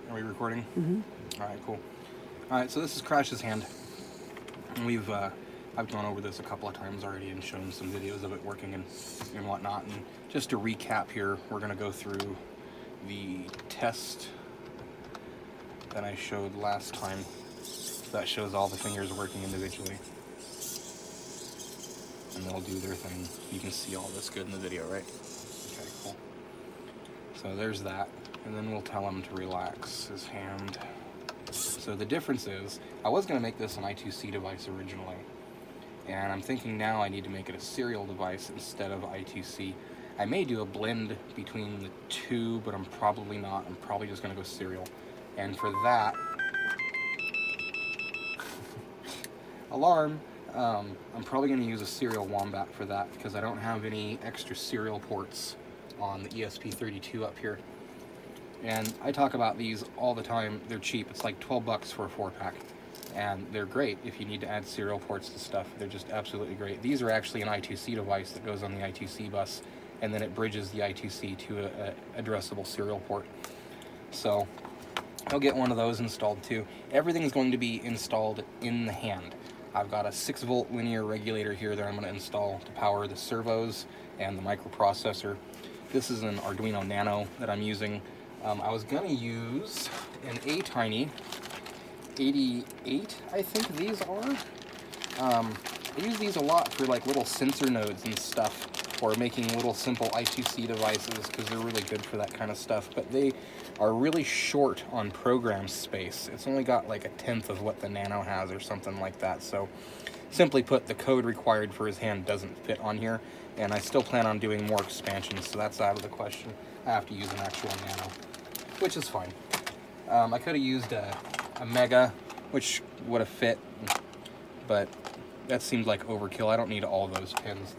Are we recording? Mm-hmm. All right, cool. All right, so this is Crash's hand. And I've gone over this a couple of times already and shown some videos of it working and whatnot. And just to recap here, we're going to go through the test that I showed last time. That shows all the fingers working individually. And they'll do their thing. You can see all this good in the video, right? Okay, cool. So there's that. And then we'll tell him to relax his hand. So the difference is, I was going to make this an I2C device originally. And I'm thinking now I need to make it a serial device instead of I2C. I may do a blend between the two, but I'm probably not. I'm probably just going to go serial. And for that, alarm, I'm probably going to use a serial wombat for that because I don't have any extra serial ports on the ESP32 up here. And I talk about these all the time. They're cheap. It's like 12 bucks for a 4-pack. And they're great if you need to add serial ports to stuff. They're just absolutely great. These are actually an I2C device that goes on the I2C bus, and then it bridges the I2C to a addressable serial port. So I'll get one of those installed too. Everything's going to be installed in the hand. I've got a 6-volt linear regulator here that I'm going to install to power the servos and the microprocessor. This is an Arduino Nano that I'm using. I was going to use an A-Tiny 88, I think these are. I use these a lot for like little sensor nodes and stuff, or making little simple I2C devices because they're really good for that kind of stuff, but they are really short on program space. It's only got like 1/10 of what the Nano has or something like that, so simply put, the code required for his hand doesn't fit on here, and I still plan on doing more expansions, so that's out of the question. I have to use an actual Nano, which is fine. I could have used a Mega, which would have fit, but that seemed like overkill. I don't need all those pins.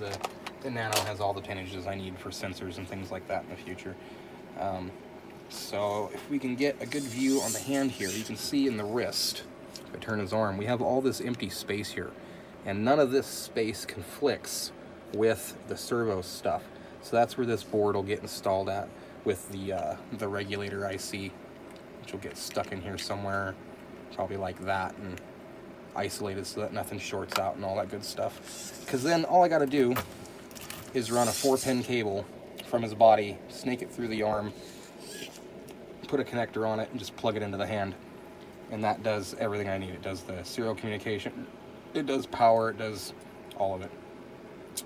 The Nano has all the pinages I need for sensors and things like that in the future. So if we can get a good view on the hand here, you can see in the wrist, if I turn his arm, we have all this empty space here, and none of this space conflicts with the servo stuff. So that's where this board will get installed at with the regulator IC, which will get stuck in here somewhere, probably like that, and isolated so that nothing shorts out and all that good stuff. Because then all I got to do is run a 4-pin cable from his body, snake it through the arm, put a connector on it, and just plug it into the hand. And that does everything I need. It does the serial communication, it does power, it does all of it.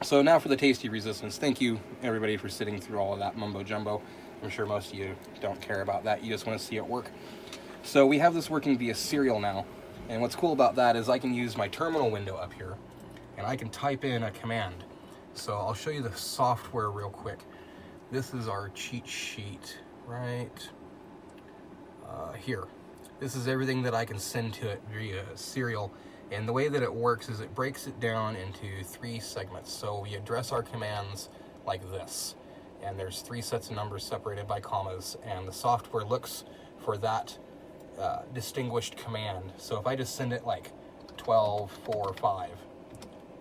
So now for the tasty resistance. Thank you everybody for sitting through all of that mumbo jumbo. I'm sure most of you don't care about that. You just want to see it work. So we have this working via serial now. And what's cool about that is I can use my terminal window up here and I can type in a command. So I'll show you the software real quick. This is our cheat sheet right here. This is everything that I can send to it via serial. And the way that it works is it breaks it down into 3 segments. So we address our commands like this. And there's 3 sets of numbers separated by commas. And the software looks for that distinguished command. So if I just send it like 12, 4, 5,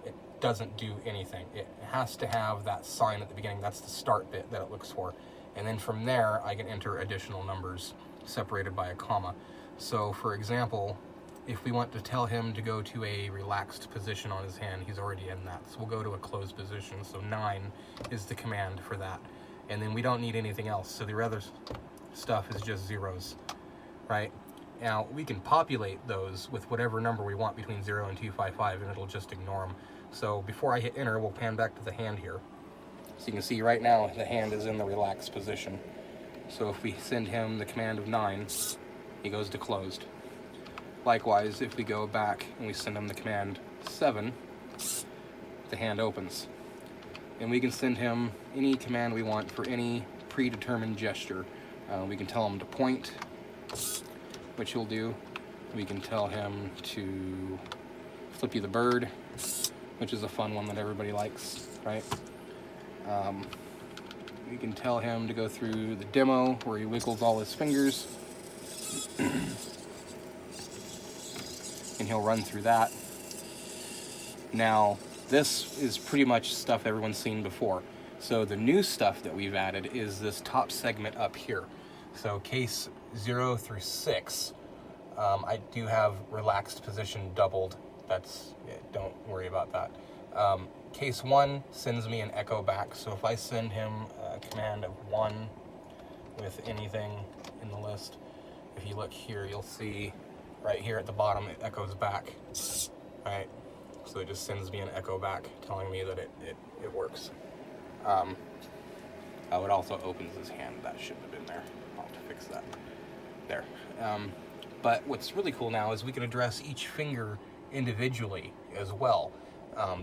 it doesn't do anything. It has to have that sign at the beginning. That's the start bit that it looks for. And then from there, I can enter additional numbers separated by a comma. So for example, if we want to tell him to go to a relaxed position on his hand, he's already in that. So we'll go to a closed position. So 9 is the command for that. And then we don't need anything else. So the other stuff is just zeros, right? Now we can populate those with whatever number we want between 0 and 255, and it'll just ignore them. So before I hit enter, we'll pan back to the hand here. So you can see right now the hand is in the relaxed position. So if we send him the command of 9, he goes to closed. Likewise, if we go back and we send him the command 7, the hand opens. And we can send him any command we want for any predetermined gesture. We can tell him to point, which he'll do. We can tell him to flip you the bird, which is a fun one that everybody likes, right? We can tell him to go through the demo where he wiggles all his fingers. And he'll run through that. Now, this is pretty much stuff everyone's seen before. So the new stuff that we've added is this top segment up here. So case 0 through 6, I do have relaxed position doubled. Don't worry about that. Case 1 sends me an echo back, so if I send him a command of 1 with anything in the list, if you look here, you'll see right here at the bottom it echoes back, right? So it just sends me an echo back telling me that it works. It also opens his hand. That shouldn't have been there. I'll have to fix that. There. But what's really cool now is we can address each finger individually as well.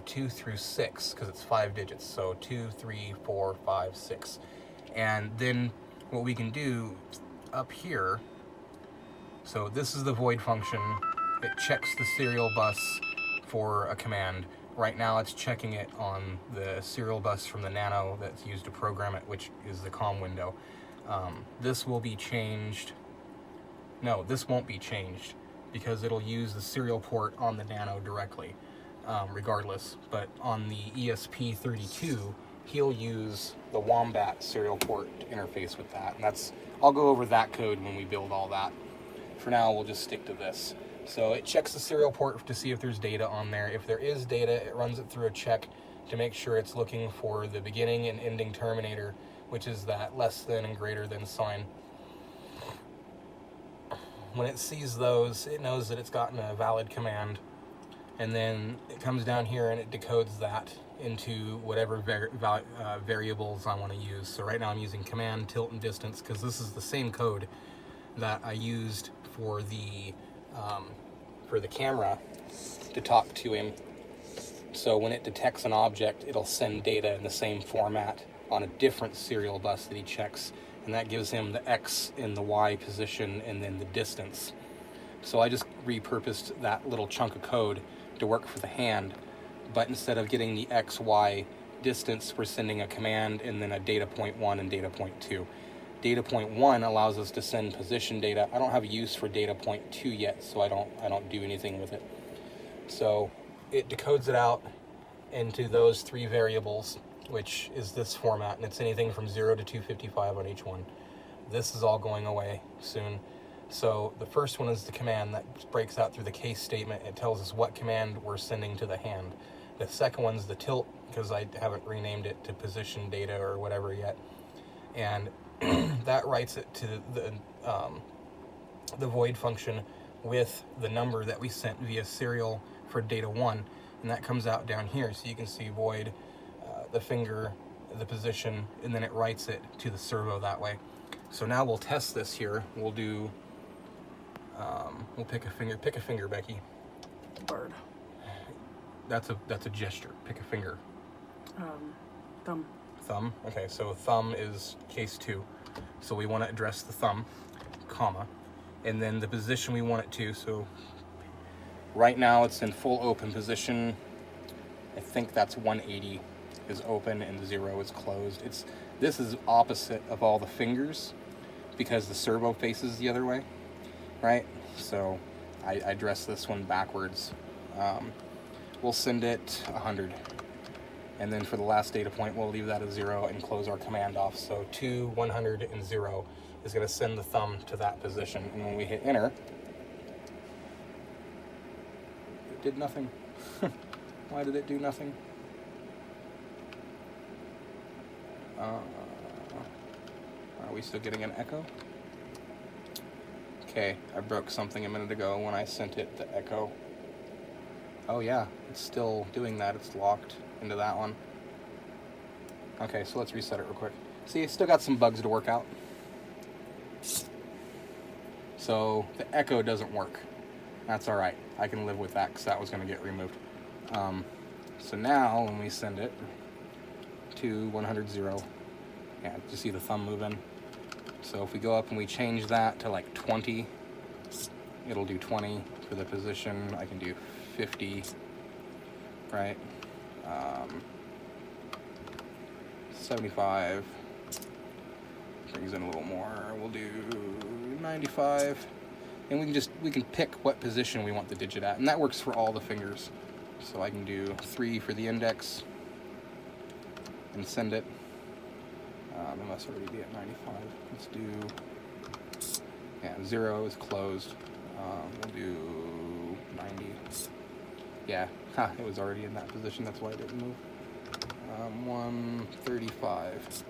2 through 6, because it's 5 digits. So 2, 3, 4, 5, 6. And then what we can do up here, so this is the void function. It checks the serial bus for a command. Right now it's checking it on the serial bus from the Nano that's used to program it, which is the COM window. This will be changed. No, this won't be changed because it'll use the serial port on the Nano directly, regardless. But on the ESP32, he'll use the Wombat serial port to interface with that. And I'll go over that code when we build all that. For now, we'll just stick to this. So it checks the serial port to see if there's data on there. If there is data, it runs it through a check to make sure it's looking for the beginning and ending terminator, which is that less than and greater than sign. When it sees those, it knows that it's gotten a valid command, and then it comes down here and it decodes that into whatever variables I want to use. So right now I'm using command, tilt, and distance because this is the same code that I used for the camera to talk to him. So when it detects an object, it'll send data in the same format on a different serial bus that he checks, and that gives him the X in the Y position and then the distance. So I just repurposed that little chunk of code to work for the hand, but instead of getting the X, Y distance, we're sending a command and then a data point 1 and data point 2. Data point 1 allows us to send position data. I don't have a use for data point 2 yet, so I don't do anything with it. So it decodes it out into those 3 variables, which is this format, and it's anything from 0 to 255 on each one. This is all going away soon. So the first one is the command that breaks out through the case statement. It tells us what command we're sending to the hand. The second one's the tilt, because I haven't renamed it to position data or whatever yet. And that writes it to the void function with the number that we sent via serial for data 1, and that comes out down here. So you can see void, the finger, the position, and then it writes it to the servo that way. So now we'll test this here. We'll do, we'll pick a finger, Becki. Bird. That's a gesture. Pick a finger. Thumb. Thumb. Okay, so thumb is case 2. So we want to address the thumb, comma, and then the position we want it to. So right now it's in full open position. I think that's 180 is open and 0 is closed. This is opposite of all the fingers because the servo faces the other way, right? So I address this one backwards. We'll send it 100. And then for the last data point, we'll leave that at 0 and close our command off. So 2, 100, and 0 is going to send the thumb to that position. And when we hit enter, it did nothing. Why did it do nothing? Are we still getting an echo? Okay, I broke something a minute ago when I sent it the echo. Oh yeah, it's still doing that. It's locked into that one. Okay, so let's reset it real quick. See, it's still got some bugs to work out. So the echo doesn't work. That's all right. I can live with that because that was going to get removed. So now when we send it to 100, 0, yeah, you see the thumb moving. So if we go up and we change that to like 20, it'll do 20 for the position. I can do 50, right? 75 brings in a little more. We'll do 95, and we can pick what position we want the digit at, and that works for all the fingers. So I can do 3 for the index and send it. It must already be at 95. Let's do Yeah, 0 is closed. We'll do 90. Yeah, it was already in that position, that's why it didn't move. 135.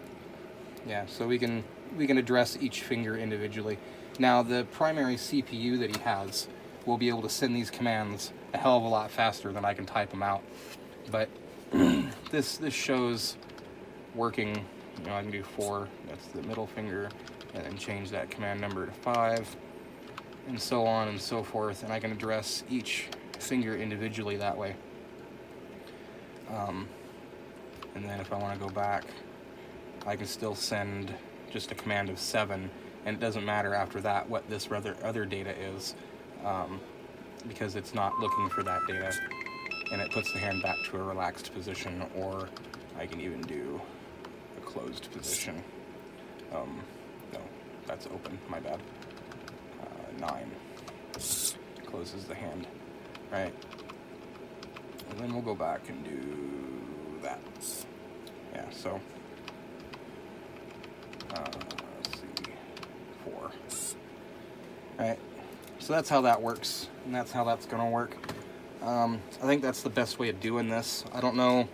Yeah, so we can address each finger individually. Now the primary CPU that he has will be able to send these commands a hell of a lot faster than I can type them out. But this shows working. You know, I can do 4, that's the middle finger, and then change that command number to 5, and so on and so forth, and I can address each finger individually that way. And then if I want to go back, I can still send just a command of 7, and it doesn't matter after that what this other data is, because it's not looking for that data, and it puts the hand back to a relaxed position, or I can even do a closed position. No, that's open, my bad. 9 closes the hand, right? And then we'll go back and do that. Yeah, so let's see, 4. Right, so that's how that works, and that's how that's gonna work. I think that's the best way of doing this. I don't know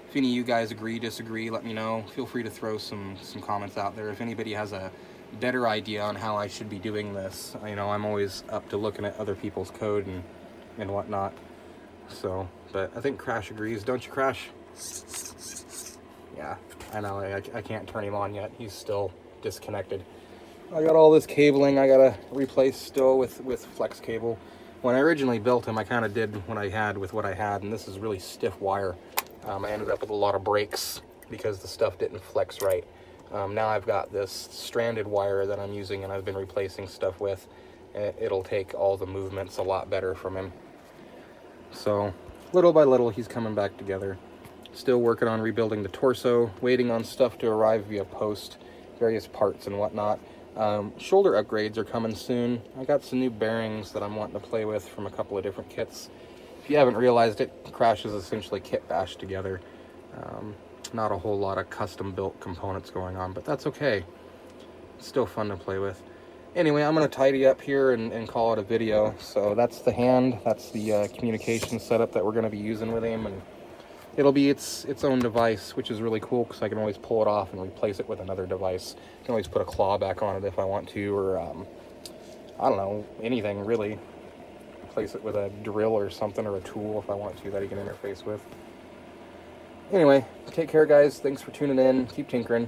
if any of you guys agree, disagree, let me know. Feel free to throw some comments out there. If anybody has a better idea on how I should be doing this, you know, I'm always up to looking at other people's code and whatnot. So, but I think Crash agrees, don't you, Crash? Yeah, I know, I can't turn him on yet. He's still disconnected. I got all this cabling I gotta replace still with flex cable. When I originally built him, I kind of did what I had with what I had, and this is really stiff wire. I ended up with a lot of breaks because the stuff didn't flex right. Now I've got this stranded wire that I'm using and I've been replacing stuff with. It'll take all the movements a lot better from him. So little by little he's coming back together. Still working on rebuilding the torso, waiting on stuff to arrive via post, various parts and whatnot. Shoulder upgrades are coming soon. I got some new bearings that I'm wanting to play with from a couple of different kits. If you haven't realized it, Crash is essentially kit bashed together. Not a whole lot of custom built components going on, but that's okay. It's still fun to play with. Anyway, I'm going to tidy up here and call it a video. So that's the hand, that's the communication setup that we're going to be using with him, and it'll be its own device, which is really cool because I can always pull it off and replace it with another device. I can always put a claw back on it if I want to, or I don't know, anything really. Replace it with a drill or something, or a tool if I want to that he can interface with. Anyway, take care guys, thanks for tuning in, keep tinkering.